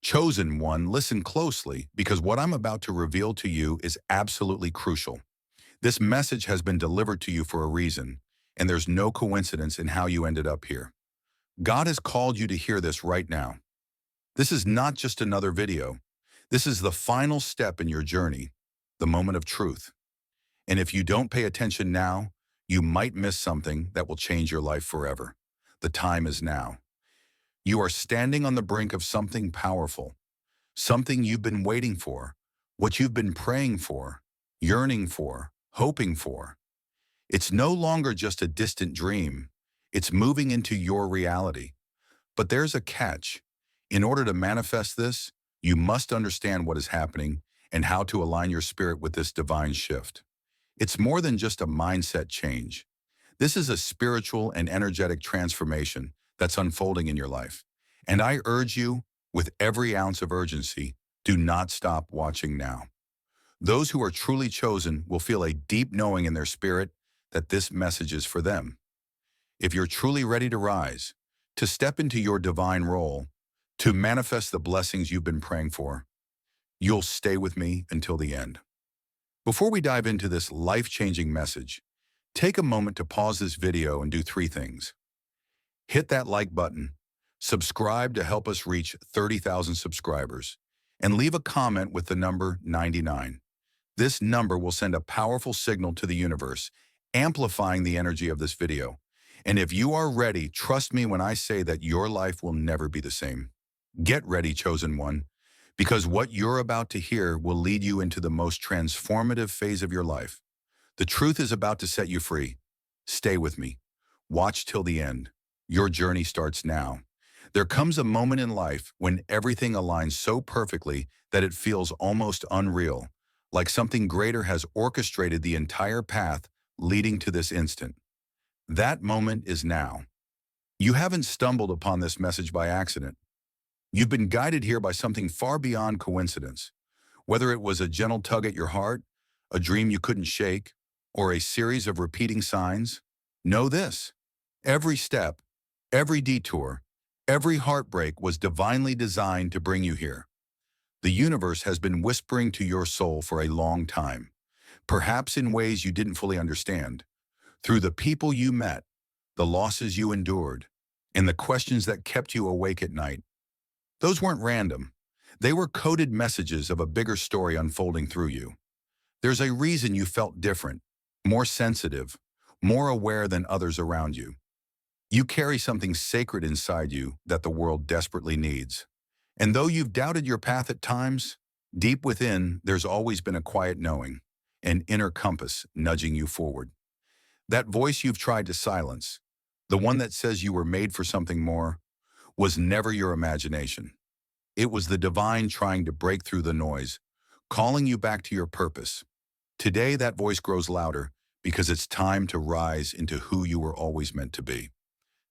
Chosen one, listen closely because what I'm about to reveal to you is absolutely crucial. This message has been delivered to you for a reason, and there's no coincidence in how you ended up here. God has called you to hear this right now. This is not just another video. This is the final step in your journey, the moment of truth. And if you don't pay attention now, you might miss something that will change your life forever. The time is now. You are standing on the brink of something powerful, something you've been waiting for, what you've been praying for, yearning for, hoping for. It's no longer just a distant dream. It's moving into your reality. But there's a catch. In order to manifest this, you must understand what is happening and how to align your spirit with this divine shift. It's more than just a mindset change. This is a spiritual and energetic transformation that's unfolding in your life. And I urge you, with every ounce of urgency, do not stop watching now. Those who are truly chosen will feel a deep knowing in their spirit that this message is for them. If you're truly ready to rise, to step into your divine role, to manifest the blessings you've been praying for, you'll stay with me until the end. Before we dive into this life-changing message, take a moment to pause this video and do three things. Hit that like button, subscribe to help us reach 30,000 subscribers, and leave a comment with the number 99. This number will send a powerful signal to the universe, amplifying the energy of this video. And if you are ready, trust me when I say that your life will never be the same. Get ready, chosen one, because what you're about to hear will lead you into the most transformative phase of your life. The truth is about to set you free. Stay with me. Watch till the end. Your journey starts now. There comes a moment in life when everything aligns so perfectly that it feels almost unreal, like something greater has orchestrated the entire path leading to this instant. That moment is now. You haven't stumbled upon this message by accident. You've been guided here by something far beyond coincidence. Whether it was a gentle tug at your heart, a dream you couldn't shake, or a series of repeating signs, know this. Every step, every detour, every heartbreak was divinely designed to bring you here. The universe has been whispering to your soul for a long time, perhaps in ways you didn't fully understand. Through the people you met, the losses you endured, and the questions that kept you awake at night. Those weren't random. They were coded messages of a bigger story unfolding through you. There's a reason you felt different, more sensitive, more aware than others around you. You carry something sacred inside you that the world desperately needs. And though you've doubted your path at times, deep within, there's always been a quiet knowing, an inner compass nudging you forward. That voice you've tried to silence, the one that says you were made for something more, was never your imagination. It was the divine trying to break through the noise, calling you back to your purpose. Today, that voice grows louder because it's time to rise into who you were always meant to be.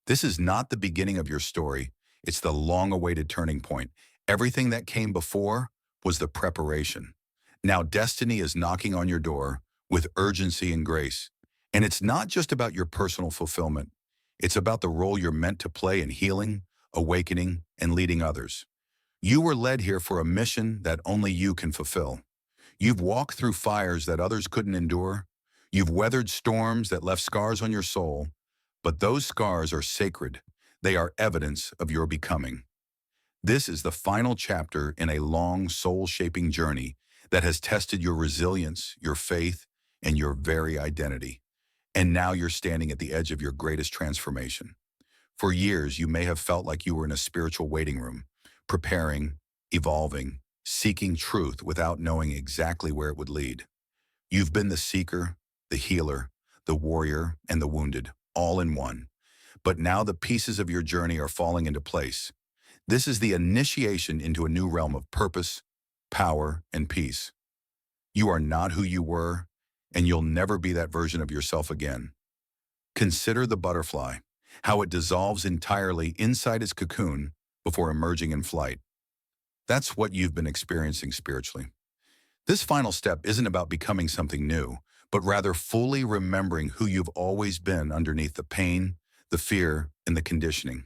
This is not the beginning of your story. It's the long-awaited turning point. Everything that came before was the preparation. Now destiny is knocking on your door with urgency and grace. And it's not just about your personal fulfillment. It's about the role you're meant to play in healing, awakening, and leading others. You were led here for a mission that only you can fulfill. You've walked through fires that others couldn't endure. You've weathered storms that left scars on your soul. But those scars are sacred. They are evidence of your becoming. This is the final chapter in a long, soul-shaping journey that has tested your resilience, your faith, and your very identity. And now you're standing at the edge of your greatest transformation. For years, you may have felt like you were in a spiritual waiting room, preparing, evolving, seeking truth without knowing exactly where it would lead. You've been the seeker, the healer, the warrior, and the wounded, all in one. But now the pieces of your journey are falling into place. This is the initiation into a new realm of purpose, power, and peace. You are not who you were, and you'll never be that version of yourself again. Consider the butterfly, how it dissolves entirely inside its cocoon before emerging in flight. That's what you've been experiencing spiritually. This final step isn't about becoming something new, but rather fully remembering who you've always been underneath the pain, the fear, and the conditioning.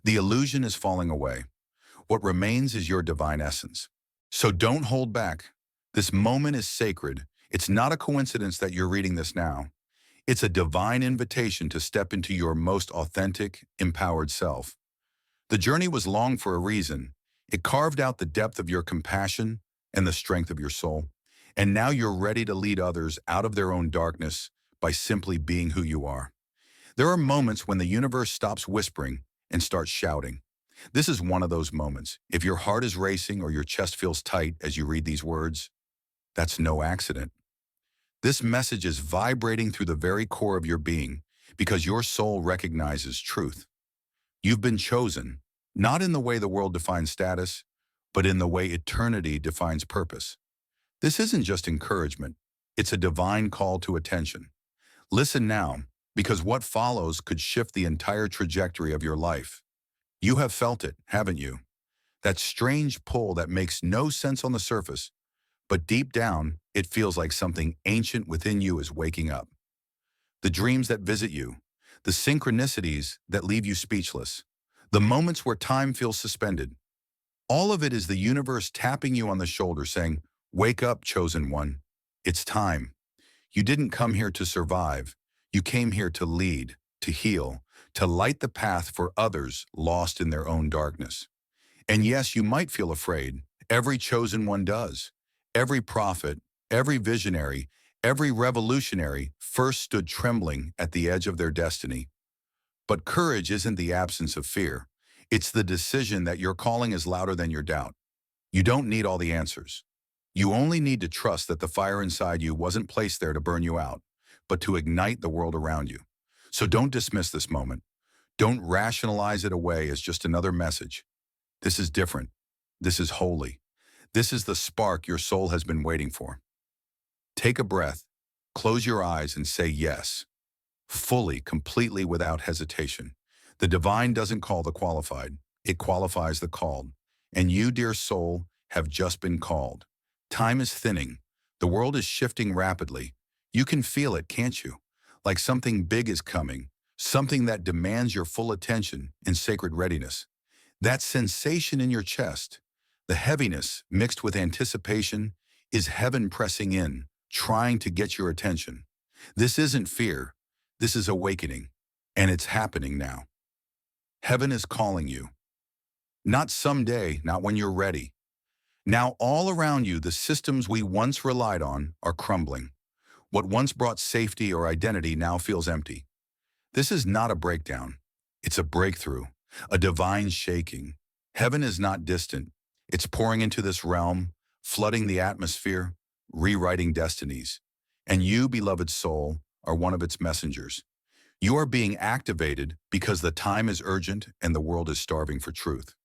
The illusion is falling away. What remains is your divine essence. So don't hold back. This moment is sacred. It's not a coincidence that you're reading this now. It's a divine invitation to step into your most authentic, empowered self. The journey was long for a reason. It carved out the depth of your compassion and the strength of your soul. And now you're ready to lead others out of their own darkness by simply being who you are. There are moments when the universe stops whispering and starts shouting. This is one of those moments. If your heart is racing or your chest feels tight as you read these words, that's no accident. This message is vibrating through the very core of your being because your soul recognizes truth. You've been chosen, not in the way the world defines status, but in the way eternity defines purpose. This isn't just encouragement. It's a divine call to attention. Listen now, because what follows could shift the entire trajectory of your life. You have felt it, haven't you? That strange pull that makes no sense on the surface, but deep down, it feels like something ancient within you is waking up. The dreams that visit you, the synchronicities that leave you speechless, the moments where time feels suspended. All of it is the universe tapping you on the shoulder saying, "Wake up, chosen one. It's time. You didn't come here to survive. You came here to lead, to heal, to light the path for others lost in their own darkness." And yes, you might feel afraid. Every chosen one does. Every prophet, every visionary, every revolutionary first stood trembling at the edge of their destiny. But courage isn't the absence of fear. It's the decision that your calling is louder than your doubt. You don't need all the answers. You only need to trust that the fire inside you wasn't placed there to burn you out, but to ignite the world around you. So don't dismiss this moment. Don't rationalize it away as just another message. This is different. This is holy. This is the spark your soul has been waiting for. Take a breath, close your eyes, and say yes. Fully, completely, without hesitation. The divine doesn't call the qualified. It qualifies the called. And you, dear soul, have just been called. Time is thinning. The world is shifting rapidly. You can feel it, can't you? Like something big is coming, something that demands your full attention and sacred readiness. That sensation in your chest, the heaviness mixed with anticipation, is heaven pressing in, trying to get your attention. This isn't fear. This is awakening, and it's happening now. Heaven is calling you. Not someday, not when you're ready. Now all around you, the systems we once relied on are crumbling. What once brought safety or identity now feels empty. This is not a breakdown. It's a breakthrough, a divine shaking. Heaven is not distant. It's pouring into this realm, flooding the atmosphere, rewriting destinies. And you, beloved soul, are one of its messengers. You are being activated because the time is urgent and the world is starving for truth.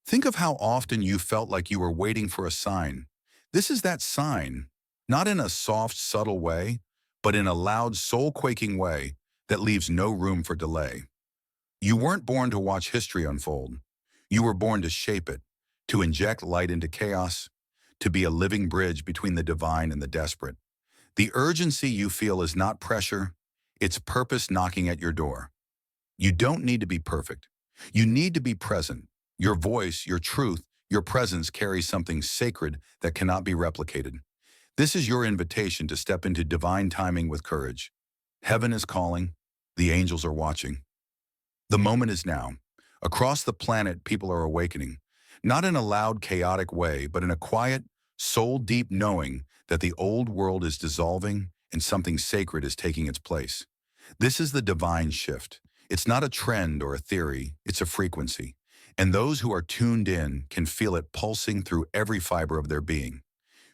Think of how often you felt like you were waiting for a sign. This is that sign, not in a soft, subtle way, but in a loud, soul-quaking way that leaves no room for delay. You weren't born to watch history unfold. You were born to shape it, to inject light into chaos, to be a living bridge between the divine and the desperate. The urgency you feel is not pressure, it's purpose knocking at your door. You don't need to be perfect. You need to be present. Your voice, your truth, your presence carries something sacred that cannot be replicated. This is your invitation to step into divine timing with courage. Heaven is calling. The angels are watching. The moment is now. Across the planet, people are awakening, not in a loud, chaotic way, but in a quiet, soul-deep knowing that the old world is dissolving and something sacred is taking its place. This is the divine shift. It's not a trend or a theory, it's a frequency. And those who are tuned in can feel it pulsing through every fiber of their being.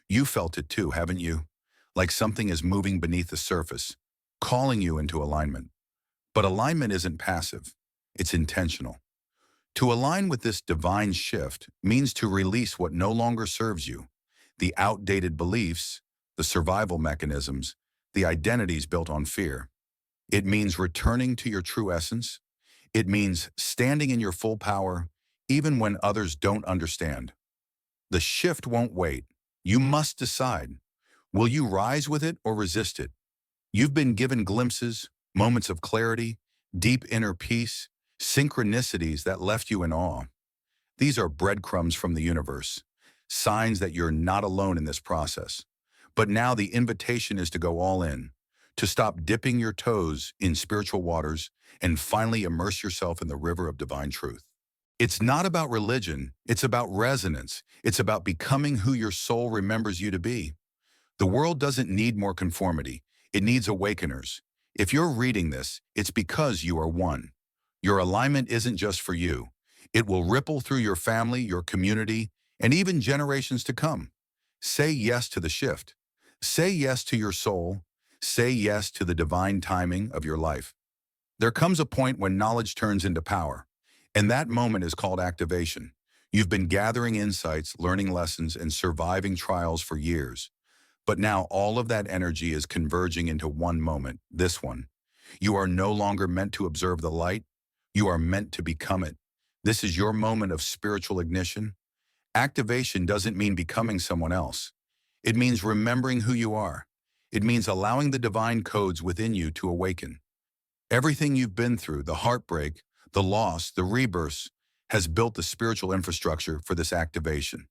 You felt it too, haven't you? Like something is moving beneath the surface, calling you into alignment. But alignment isn't passive, it's intentional. To align with this divine shift means to release what no longer serves you, the outdated beliefs, the survival mechanisms, the identities built on fear. It means returning to your true essence. It means standing in your full power, even when others don't understand. The shift won't wait. You must decide. Will you rise with it or resist it? You've been given glimpses, moments of clarity, deep inner peace, synchronicities that left you in awe. These are breadcrumbs from the universe, signs that you're not alone in this process. But now the invitation is to go all in, to stop dipping your toes in spiritual waters and finally immerse yourself in the river of divine truth. It's not about religion, it's about resonance. It's about becoming who your soul remembers you to be. The world doesn't need more conformity, it needs awakeners. If you're reading this, it's because you are one. Your alignment isn't just for you. It will ripple through your family, your community, and even generations to come. Say yes to the shift. Say yes to your soul. Say yes to the divine timing of your life. There comes a point when knowledge turns into power, and that moment is called activation. You've been gathering insights, learning lessons, and surviving trials for years. But now all of that energy is converging into one moment, this one. You are no longer meant to observe the light. You are meant to become it. This is your moment of spiritual ignition. Activation doesn't mean becoming someone else. It means remembering who you are. It means allowing the divine codes within you to awaken. Everything you've been through, the heartbreak, the loss, the rebirths, has built the spiritual infrastructure for this activation.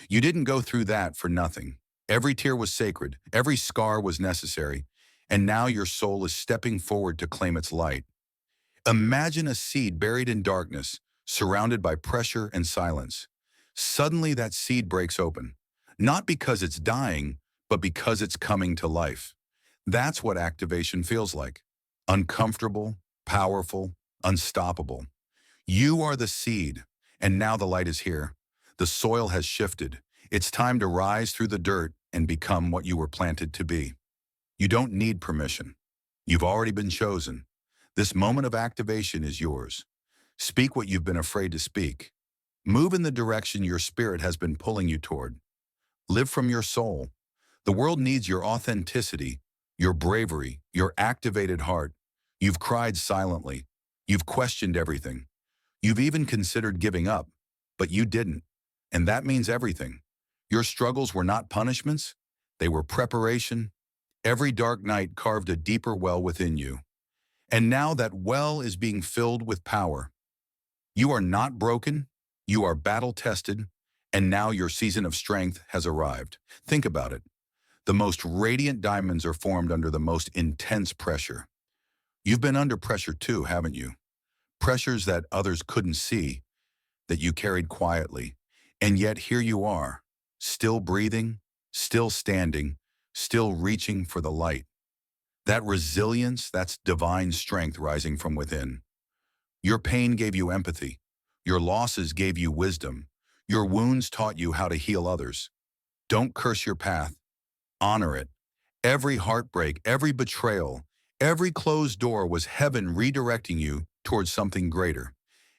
You didn't go through that for nothing. Every tear was sacred, every scar was necessary, and now your soul is stepping forward to claim its light. Imagine a seed buried in darkness, surrounded by pressure and silence. Suddenly that seed breaks open, not because it's dying, but because it's coming to life. That's what activation feels like. Uncomfortable, powerful, unstoppable. You are the seed, and now the light is here. The soil has shifted. It's time to rise through the dirt and become what you were planted to be. You don't need permission. You've already been chosen. This moment of activation is yours. Speak what you've been afraid to speak. Move in the direction your spirit has been pulling you toward. Live from your soul. The world needs your authenticity, your bravery, your activated heart. You've cried silently. You've questioned everything. You've even considered giving up, but you didn't. And that means everything. Your struggles were not punishments. They were preparation. Every dark night carved a deeper well within you. And now that well is being filled with power. You are not broken. You are battle-tested. And now your season of strength has arrived. Think about it. The most radiant diamonds are formed under the most intense pressure. You've been under pressure too, haven't you? Pressures that others couldn't see, that you carried quietly. And yet here you are, still breathing, still standing, still reaching for the light. That resilience, that's divine strength rising from within. Your pain gave you empathy. Your losses gave you wisdom. Your wounds taught you how to heal others. Don't curse your path. Honor it. Every heartbreak, every betrayal, every closed door was heaven redirecting you towards something greater.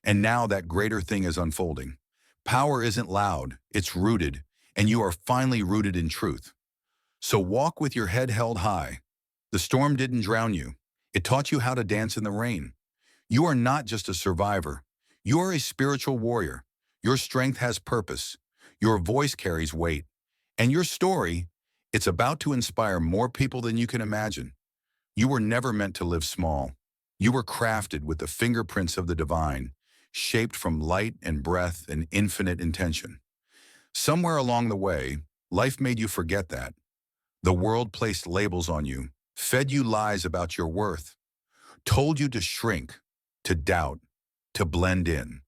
And now that greater thing is unfolding. Power isn't loud, it's rooted, and you are finally rooted in truth. So walk with your head held high. The storm didn't drown you. It taught you how to dance in the rain. You are not just a survivor. You are a spiritual warrior. Your strength has purpose. Your voice carries weight. And your story, it's about to inspire more people than you can imagine. You were never meant to live small. You were crafted with the fingerprints of the divine, shaped from light and breath and infinite intention. Somewhere along the way, life made you forget that. The world placed labels on you, fed you lies about your worth, told you to shrink, to doubt, to blend in.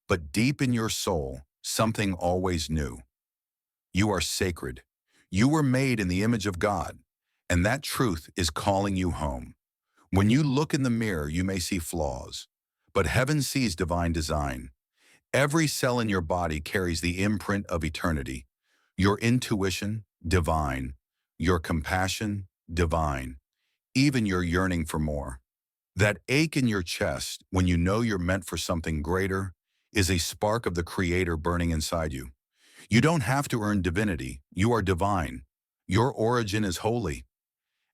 But deep in your soul, something always knew. You are sacred. You were made in the image of God, and that truth is calling you home. When you look in the mirror, you may see flaws, but heaven sees divine design. Every cell in your body carries the imprint of eternity. Your intuition, divine. Your compassion, divine. Even your yearning for more. That ache in your chest when you know you're meant for something greater is a spark of the Creator burning inside you. You don't have to earn divinity. You are divine. Your origin is holy.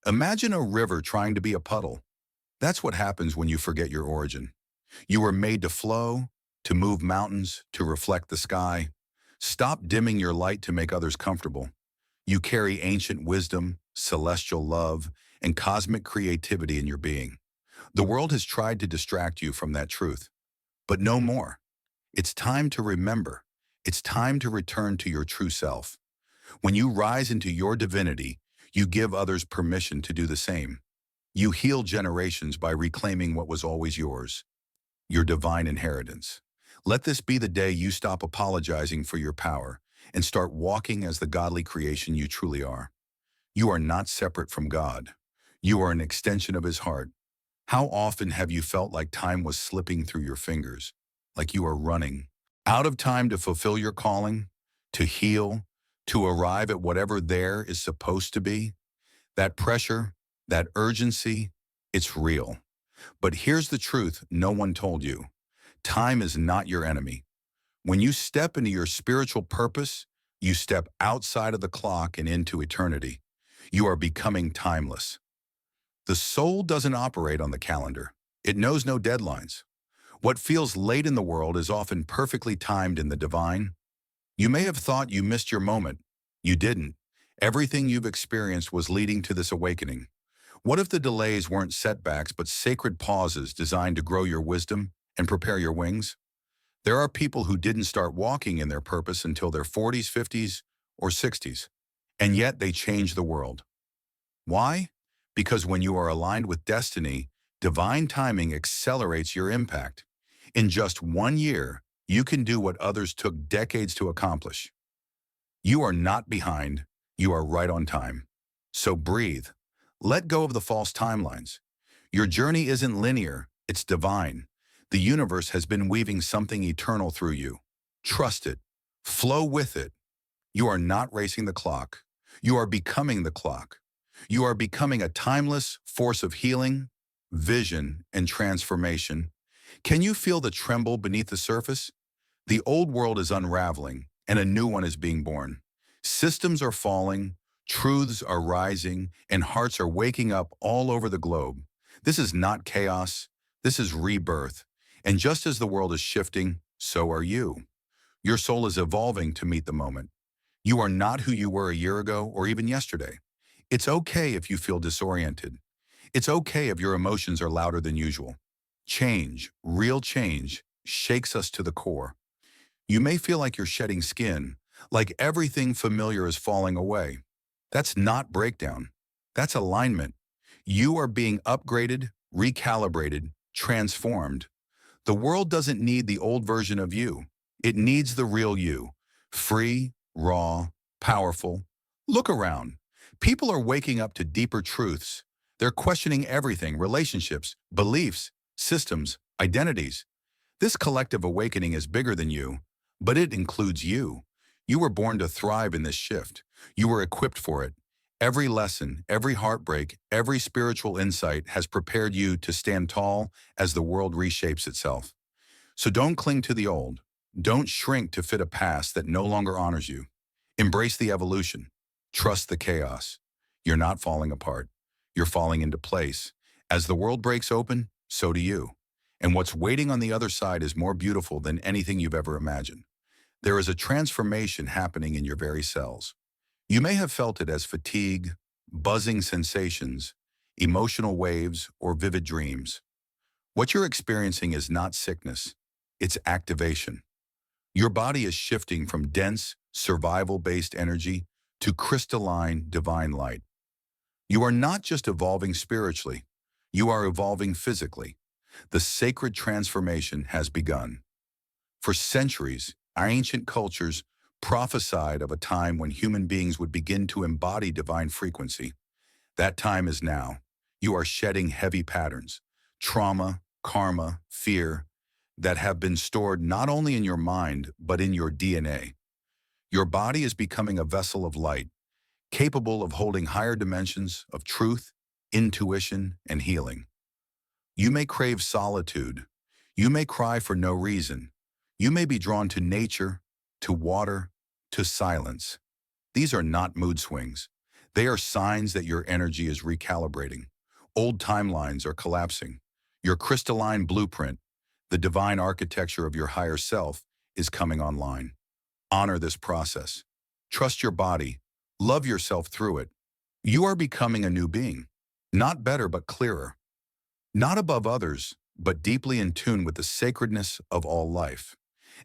Imagine a river trying to be a puddle. That's what happens when you forget your origin. You were made to flow, to move mountains, to reflect the sky. Stop dimming your light to make others comfortable. You carry ancient wisdom, celestial love, and cosmic creativity in your being. The world has tried to distract you from that truth, but no more. It's time to remember. It's time to return to your true self. When you rise into your divinity, you give others permission to do the same. You heal generations by reclaiming what was always yours, your divine inheritance. Let this be the day you stop apologizing for your power and start walking as the godly creation you truly are. You are not separate from God. You are an extension of His heart. How often have you felt like time was slipping through your fingers, like you are running out of time to fulfill your calling, to heal, to arrive at whatever there is supposed to be? That pressure, that urgency, it's real. But here's the truth no one told you. Time is not your enemy. When you step into your spiritual purpose, you step outside of the clock and into eternity. You are becoming timeless. The soul doesn't operate on the calendar. It knows no deadlines. What feels late in the world is often perfectly timed in the divine. You may have thought you missed your moment. You didn't. Everything you've experienced was leading to this awakening. What if the delays weren't setbacks but sacred pauses designed to grow your wisdom and prepare your wings? There are people who didn't start walking in their purpose until their 40s, 50s, or 60s, and yet they changed the world. Why? Because when you are aligned with destiny, divine timing accelerates your impact. In just 1 year, you can do what others took decades to accomplish. You are not behind, you are right on time. So breathe. Let go of the false timelines. Your journey isn't linear, it's divine. The universe has been weaving something eternal through you. Trust it. Flow with it. You are not racing the clock. You are becoming the clock. You are becoming a timeless force of healing, vision, and transformation. Can you feel the tremble beneath the surface? The old world is unraveling, and a new one is being born. Systems are falling, truths are rising, and hearts are waking up all over the globe. This is not chaos. This is rebirth. And just as the world is shifting, so are you. Your soul is evolving to meet the moment. You are not who you were a year ago or even yesterday. It's okay if you feel disoriented. It's okay if your emotions are louder than usual. Change, real change, shakes us to the core. You may feel like you're shedding skin, like everything familiar is falling away. That's not breakdown. That's alignment. You are being upgraded, recalibrated, transformed. The world doesn't need the old version of you. It needs the real you. Free, raw, powerful. Look around. People are waking up to deeper truths. They're questioning everything, relationships, beliefs, systems, identities. This collective awakening is bigger than you, but it includes you. You were born to thrive in this shift. You were equipped for it. Every lesson, every heartbreak, every spiritual insight has prepared you to stand tall as the world reshapes itself. So don't cling to the old. Don't shrink to fit a past that no longer honors you. Embrace the evolution. Trust the chaos. You're not falling apart. You're falling into place. As the world breaks open, so do you. And what's waiting on the other side is more beautiful than anything you've ever imagined. There is a transformation happening in your very cells. You may have felt it as fatigue, buzzing sensations, emotional waves, or vivid dreams. What you're experiencing is not sickness, it's activation. Your body is shifting from dense, survival-based energy to crystalline, divine light. You are not just evolving spiritually, you are evolving physically. The sacred transformation has begun. For centuries, our ancient cultures prophesied of a time when human beings would begin to embody divine frequency. That time is now. You are shedding heavy patterns, trauma, karma, fear, that have been stored not only in your mind, but in your DNA. Your body is becoming a vessel of light, capable of holding higher dimensions of truth, intuition, and healing. You may crave solitude. You may cry for no reason. You may be drawn to nature, to water, to silence. These are not mood swings. They are signs that your energy is recalibrating. Old timelines are collapsing. Your crystalline blueprint, the divine architecture of your higher self, is coming online. Honor this process. Trust your body. Love yourself through it. You are becoming a new being. Not better, but clearer. Not above others, but deeply in tune with the sacredness of all life.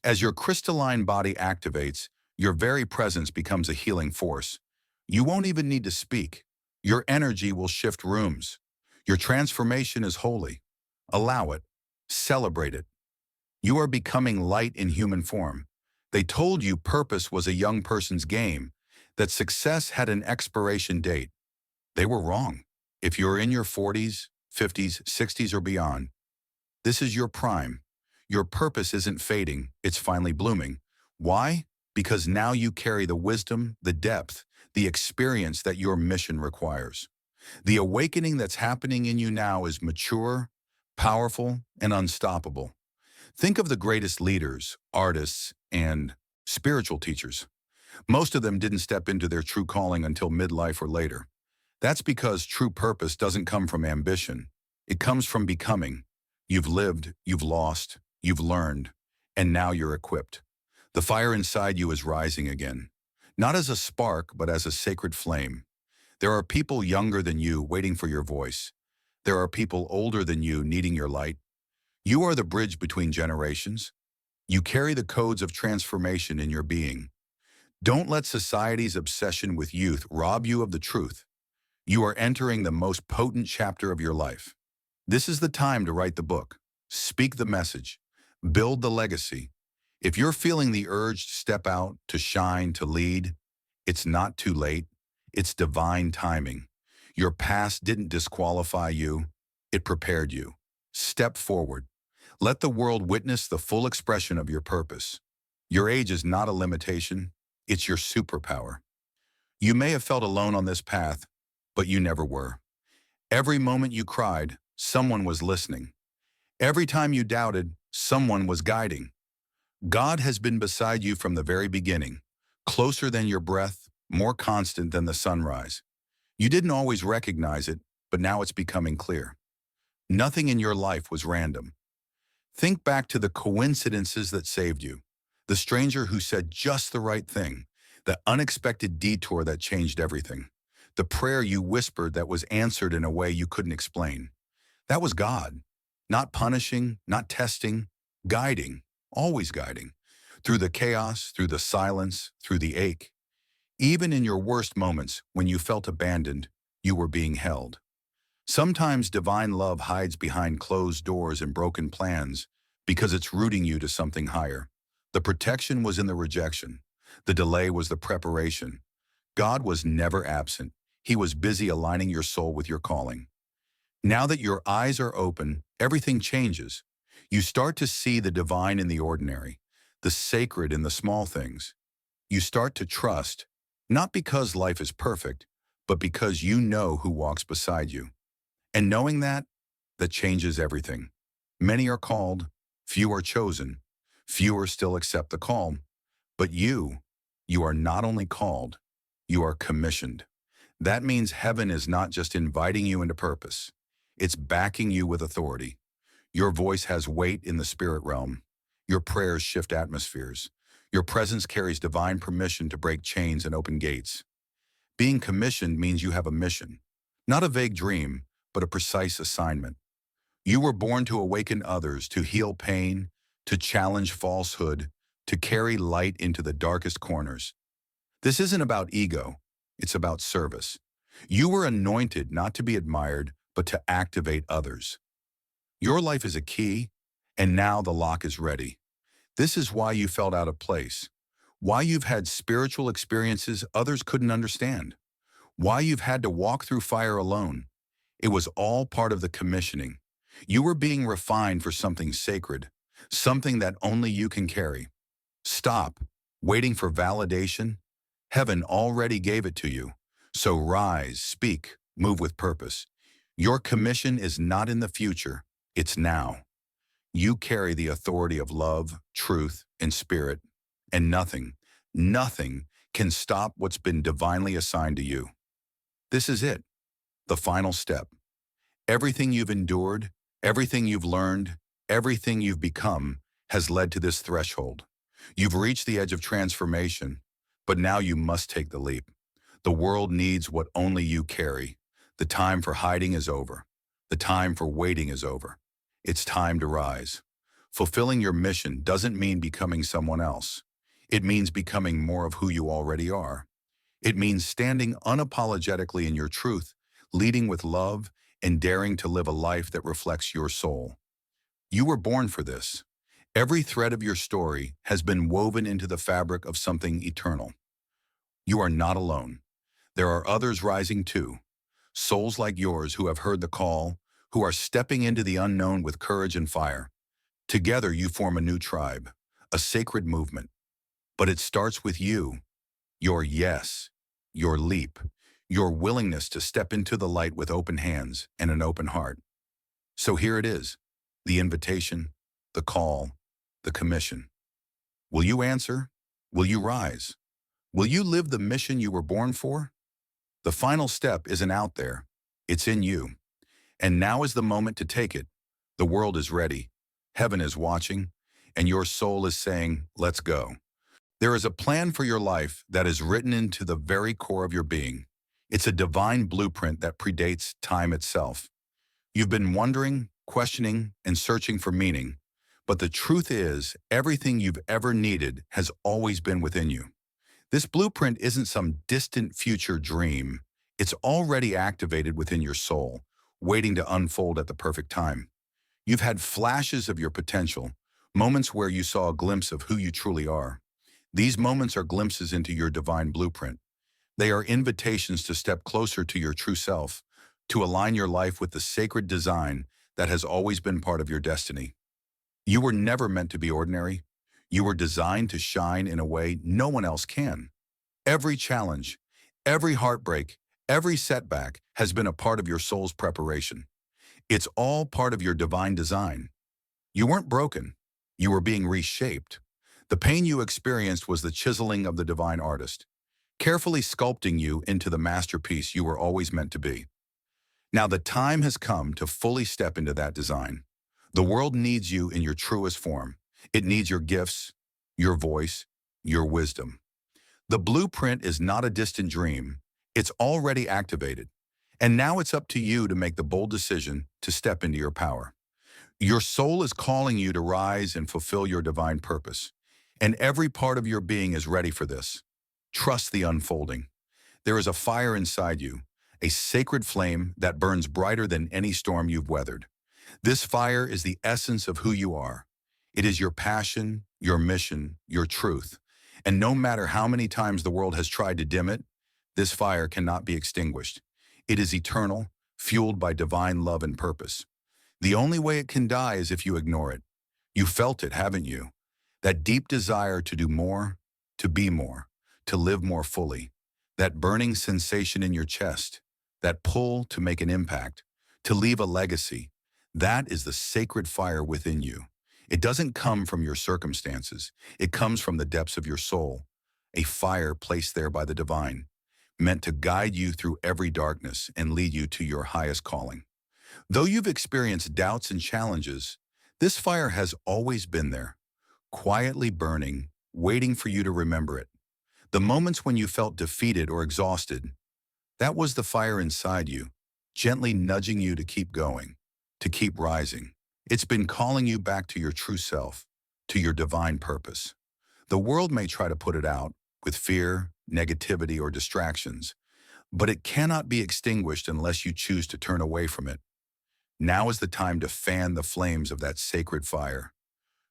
As your crystalline body activates, your very presence becomes a healing force. You won't even need to speak. Your energy will shift rooms. Your transformation is holy. Allow it. Celebrate it. You are becoming light in human form. They told you purpose was a young person's game, that success had an expiration date. They were wrong. If you're in your 40s, 50s, 60s, or beyond, this is your prime. Your purpose isn't fading, it's finally blooming. Why? Because now you carry the wisdom, the depth, the experience that your mission requires. The awakening that's happening in you now is mature, powerful, and unstoppable. Think of the greatest leaders, artists, and spiritual teachers. Most of them didn't step into their true calling until midlife or later. That's because true purpose doesn't come from ambition. It comes from becoming. You've lived, you've lost, you've learned, and now you're equipped. The fire inside you is rising again. Not as a spark, but as a sacred flame. There are people younger than you waiting for your voice. There are people older than you needing your light. You are the bridge between generations. You carry the codes of transformation in your being. Don't let society's obsession with youth rob you of the truth. You are entering the most potent chapter of your life. This is the time to write the book, speak the message, build the legacy. If you're feeling the urge to step out, to shine, to lead, it's not too late. It's divine timing. Your past didn't disqualify you. It prepared you. Step forward. Let the world witness the full expression of your purpose. Your age is not a limitation. It's your superpower. You may have felt alone on this path, but you never were. Every moment you cried, someone was listening. Every time you doubted, someone was guiding. God has been beside you from the very beginning, closer than your breath, more constant than the sunrise. You didn't always recognize it, but now it's becoming clear. Nothing in your life was random. Think back to the coincidences that saved you, the stranger who said just the right thing, the unexpected detour that changed everything, the prayer you whispered that was answered in a way you couldn't explain. That was God, not punishing, not testing, guiding, always guiding, through the chaos, through the silence, through the ache. Even in your worst moments, when you felt abandoned, you were being held. Sometimes divine love hides behind closed doors and broken plans because it's rooting you to something higher. The protection was in the rejection. The delay was the preparation. God was never absent. He was busy aligning your soul with your calling. Now that your eyes are open, everything changes. You start to see the divine in the ordinary, the sacred in the small things. You start to trust, not because life is perfect, but because you know who walks beside you. And knowing that changes everything. Many are called, few are chosen, fewer still accept the call. But you are not only called, you are commissioned. That means heaven is not just inviting you into purpose. It's backing you with authority. Your voice has weight in the spirit realm. Your prayers shift atmospheres. Your presence carries divine permission to break chains and open gates. Being commissioned means you have a mission, not a vague dream, but a precise assignment. You were born to awaken others, to heal pain, to challenge falsehood, to carry light into the darkest corners. This isn't about ego, it's about service. You were anointed not to be admired, but to activate others. Your life is a key, and now the lock is ready. This is why you felt out of place, why you've had spiritual experiences others couldn't understand, why you've had to walk through fire alone. It was all part of the commissioning. You were being refined for something sacred, something that only you can carry. Stop waiting for validation. Heaven already gave it to you. So rise, speak, move with purpose. Your commission is not in the future, it's now. You carry the authority of love, truth, and spirit, and nothing can stop what's been divinely assigned to you. This is it, the final step. Everything you've endured, everything you've learned, everything you've become has led to this threshold. You've reached the edge of transformation, but now you must take the leap. The world needs what only you carry. The time for hiding is over. The time for waiting is over. It's time to rise. Fulfilling your mission doesn't mean becoming someone else. It means becoming more of who you already are. It means standing unapologetically in your truth, leading with love, and daring to live a life that reflects your soul. You were born for this. Every thread of your story has been woven into the fabric of something eternal. You are not alone. There are others rising too. Souls like yours who have heard the call, who are stepping into the unknown with courage and fire. Together you form a new tribe, a sacred movement. But it starts with you, your yes, your leap, your willingness to step into the light with open hands and an open heart. So here it is, the invitation, the call, the commission. Will you answer? Will you rise? Will you live the mission you were born for? The final step isn't out there. It's in you. And now is the moment to take it. The world is ready. Heaven is watching. And your soul is saying, let's go. There is a plan for your life that is written into the very core of your being. It's a divine blueprint that predates time itself. You've been wondering, questioning, and searching for meaning. But the truth is, everything you've ever needed has always been within you. This blueprint isn't some distant future dream. It's already activated within your soul, waiting to unfold at the perfect time. You've had flashes of your potential, moments where you saw a glimpse of who you truly are. These moments are glimpses into your divine blueprint. They are invitations to step closer to your true self, to align your life with the sacred design that has always been part of your destiny. You were never meant to be ordinary. You were designed to shine in a way no one else can. Every challenge, every heartbreak, every setback has been a part of your soul's preparation. It's all part of your divine design. You weren't broken. You were being reshaped. The pain you experienced was the chiseling of the divine artist, carefully sculpting you into the masterpiece you were always meant to be. Now the time has come to fully step into that design. The world needs you in your truest form. It needs your gifts, your voice, your wisdom. The blueprint is not a distant dream. It's already activated. And now it's up to you to make the bold decision to step into your power. Your soul is calling you to rise and fulfill your divine purpose. And every part of your being is ready for this. Trust the unfolding. There is a fire inside you, a sacred flame that burns brighter than any storm you've weathered. This fire is the essence of who you are. It is your passion, your mission, your truth. And no matter how many times the world has tried to dim it, this fire cannot be extinguished. It is eternal, fueled by divine love and purpose. The only way it can die is if you ignore it. You felt it, haven't you? That deep desire to do more, to be more, to live more fully. That burning sensation in your chest, that pull to make an impact, to leave a legacy. That is the sacred fire within you. It doesn't come from your circumstances. It comes from the depths of your soul, a fire placed there by the divine, meant to guide you through every darkness and lead you to your highest calling. Though you've experienced doubts and challenges, this fire has always been there, quietly burning, waiting for you to remember it. The moments when you felt defeated or exhausted, that was the fire inside you, gently nudging you to keep going, to keep rising. It's been calling you back to your true self, to your divine purpose. The world may try to put it out with fear, negativity, or distractions, but it cannot be extinguished unless you choose to turn away from it. Now is the time to fan the flames of that sacred fire.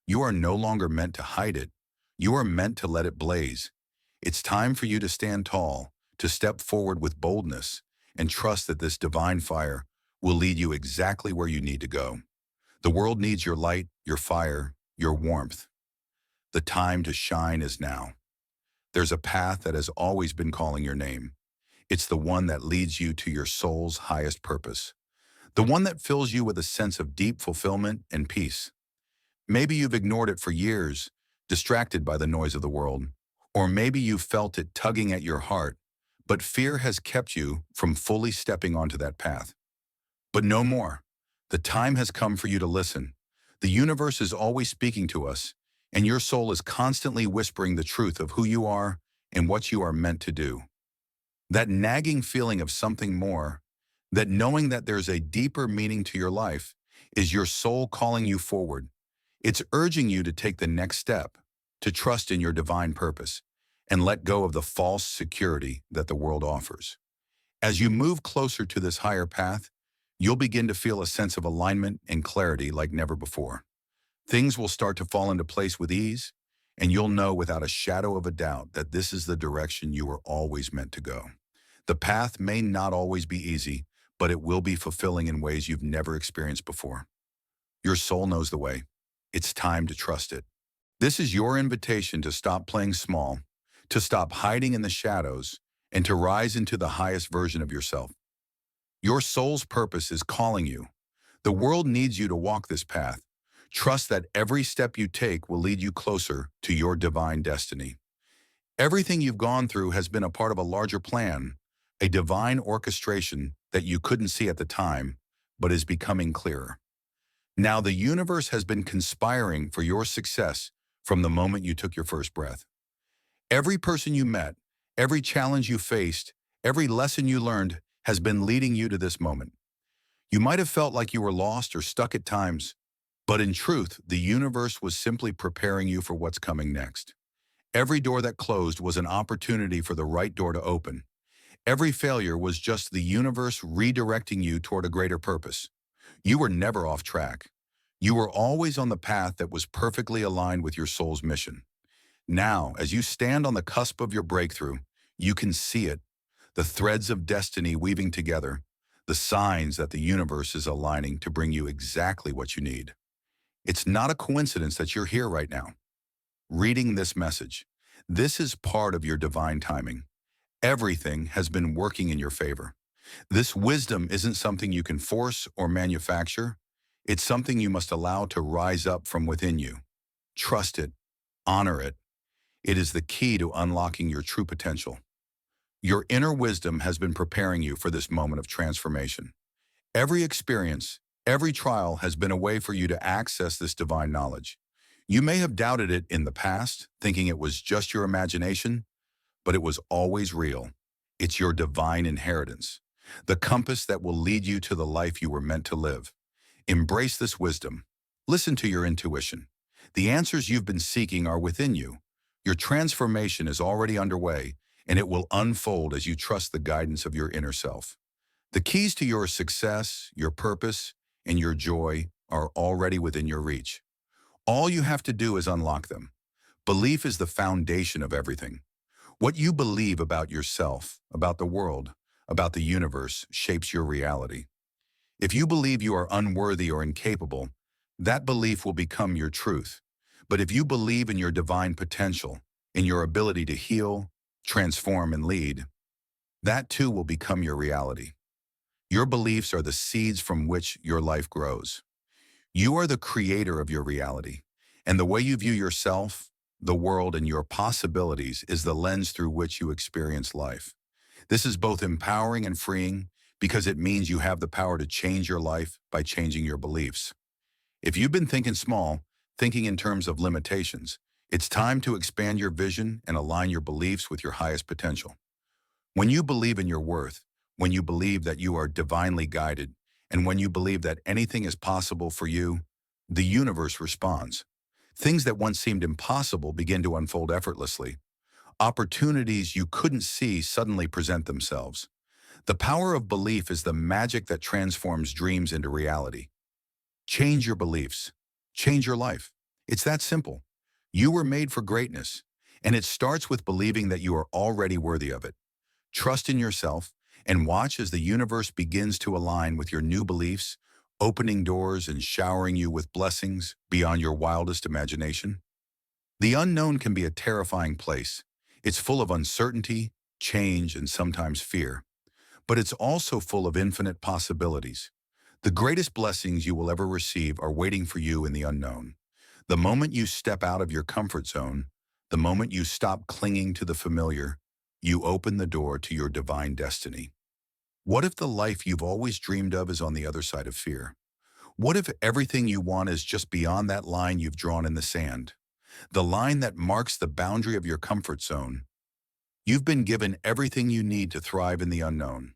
You are no longer meant to hide it. You are meant to let it blaze. It's time for you to stand tall, to step forward with boldness, and trust that this divine fire will lead you exactly where you need to go. The world needs your light, your fire, your warmth. The time to shine is now. There's a path that has always been calling your name. It's the one that leads you to your soul's highest purpose. The one that fills you with a sense of deep fulfillment and peace. Maybe you've ignored it for years, distracted by the noise of the world. Or maybe you've felt it tugging at your heart, but fear has kept you from fully stepping onto that path. But no more. The time has come for you to listen. The universe is always speaking to us, and your soul is constantly whispering the truth of who you are and what you are meant to do. That nagging feeling of something more, that knowing that there's a deeper meaning to your life, is your soul calling you forward. It's urging you to take the next step, to trust in your divine purpose, and let go of the false security that the world offers. As you move closer to this higher path, you'll begin to feel a sense of alignment and clarity like never before. Things will start to fall into place with ease, and you'll know without a shadow of a doubt that this is the direction you were always meant to go. The path may not always be easy, but it will be fulfilling in ways you've never experienced before. Your soul knows the way. It's time to trust it. This is your invitation to stop playing small, to stop hiding in the shadows, and to rise into the highest version of yourself. Your soul's purpose is calling you. The world needs you to walk this path. Trust that every step you take will lead you closer to your divine destiny. Everything you've gone through has been a part of a larger plan, a divine orchestration that you couldn't see at the time, but is becoming clearer. Now the universe has been conspiring for your success from the moment you took your first breath. Every person you met, every challenge you faced, every lesson you learned has been leading you to this moment. You might have felt like you were lost or stuck at times, but in truth, the universe was simply preparing you for what's coming next. Every door that closed was an opportunity for the right door to open. Every failure was just the universe redirecting you toward a greater purpose. You were never off track. You were always on the path that was perfectly aligned with your soul's mission. Now, as you stand on the cusp of your breakthrough, you can see it, the threads of destiny weaving together, the signs that the universe is aligning to bring you exactly what you need. It's not a coincidence that you're here right now, reading this message. This is part of your divine timing. Everything has been working in your favor. This wisdom isn't something you can force or manufacture. It's something you must allow to rise up from within you. Trust it. Honor it. It is the key to unlocking your true potential. Your inner wisdom has been preparing you for this moment of transformation. Every experience, every trial has been a way for you to access this divine knowledge. You may have doubted it in the past, thinking it was just your imagination, but it was always real. It's your divine inheritance, the compass that will lead you to the life you were meant to live. Embrace this wisdom. Listen to your intuition. The answers you've been seeking are within you. Your transformation is already underway, and it will unfold as you trust the guidance of your inner self. The keys to your success, your purpose, and your joy are already within your reach. All you have to do is unlock them. Belief is the foundation of everything. What you believe about yourself, about the world, about the universe shapes your reality. If you believe you are unworthy or incapable, that belief will become your truth. But if you believe in your divine potential, in your ability to heal, transform, and lead, that too will become your reality. Your beliefs are the seeds from which your life grows. You are the creator of your reality, and the way you view yourself, the world, and your possibilities is the lens through which you experience life. This is both empowering and freeing because it means you have the power to change your life by changing your beliefs. If you've been thinking small, thinking in terms of limitations, it's time to expand your vision and align your beliefs with your highest potential. When you believe in your worth, when you believe that you are divinely guided, and when you believe that anything is possible for you, the universe responds. Things that once seemed impossible begin to unfold effortlessly. Opportunities you couldn't see suddenly present themselves. The power of belief is the magic that transforms dreams into reality. Change your beliefs. Change your life. It's that simple. You were made for greatness, and it starts with believing that you are already worthy of it. Trust in yourself and watch as the universe begins to align with your new beliefs, opening doors and showering you with blessings beyond your wildest imagination. The unknown can be a terrifying place. It's full of uncertainty, change, and sometimes fear. But it's also full of infinite possibilities. The greatest blessings you will ever receive are waiting for you in the unknown. The moment you step out of your comfort zone, the moment you stop clinging to the familiar, you open the door to your divine destiny. What if the life you've always dreamed of is on the other side of fear? What if everything you want is just beyond that line you've drawn in the sand? The line that marks the boundary of your comfort zone. You've been given everything you need to thrive in the unknown.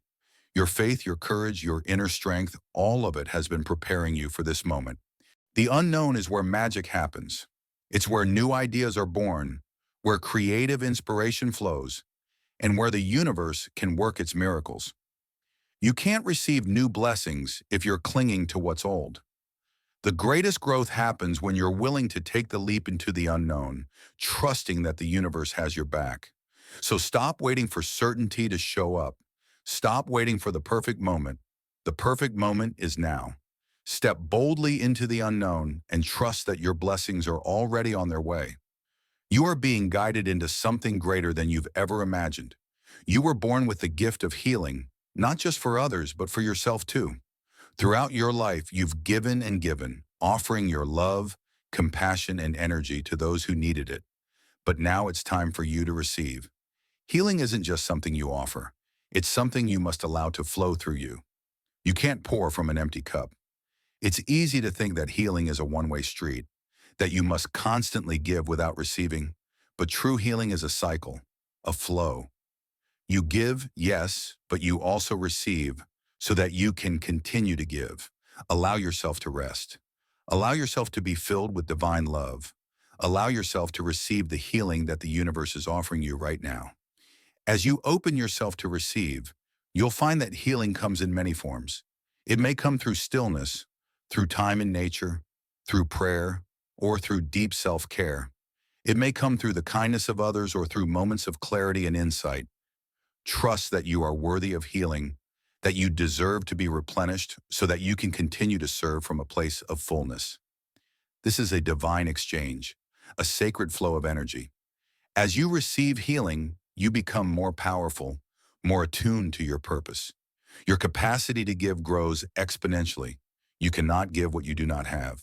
Your faith, your courage, your inner strength, all of it has been preparing you for this moment. The unknown is where magic happens. It's where new ideas are born, where creative inspiration flows, and where the universe can work its miracles. You can't receive new blessings if you're clinging to what's old. The greatest growth happens when you're willing to take the leap into the unknown, trusting that the universe has your back. So stop waiting for certainty to show up. Stop waiting for the perfect moment. The perfect moment is now. Step boldly into the unknown and trust that your blessings are already on their way. You are being guided into something greater than you've ever imagined. You were born with the gift of healing, not just for others, but for yourself too. Throughout your life, you've given and given, offering your love, compassion, and energy to those who needed it. But now it's time for you to receive. Healing isn't just something you offer. It's something you must allow to flow through you. You can't pour from an empty cup. It's easy to think that healing is a one-way street, that you must constantly give without receiving. But true healing is a cycle, a flow. You give, yes, but you also receive so that you can continue to give. Allow yourself to rest. Allow yourself to be filled with divine love. Allow yourself to receive the healing that the universe is offering you right now. As you open yourself to receive, you'll find that healing comes in many forms. It may come through stillness, through time in nature, through prayer, or through deep self-care. It may come through the kindness of others or through moments of clarity and insight. Trust that you are worthy of healing, that you deserve to be replenished so that you can continue to serve from a place of fullness. This is a divine exchange, a sacred flow of energy. As you receive healing, you become more powerful, more attuned to your purpose. Your capacity to give grows exponentially. You cannot give what you do not have.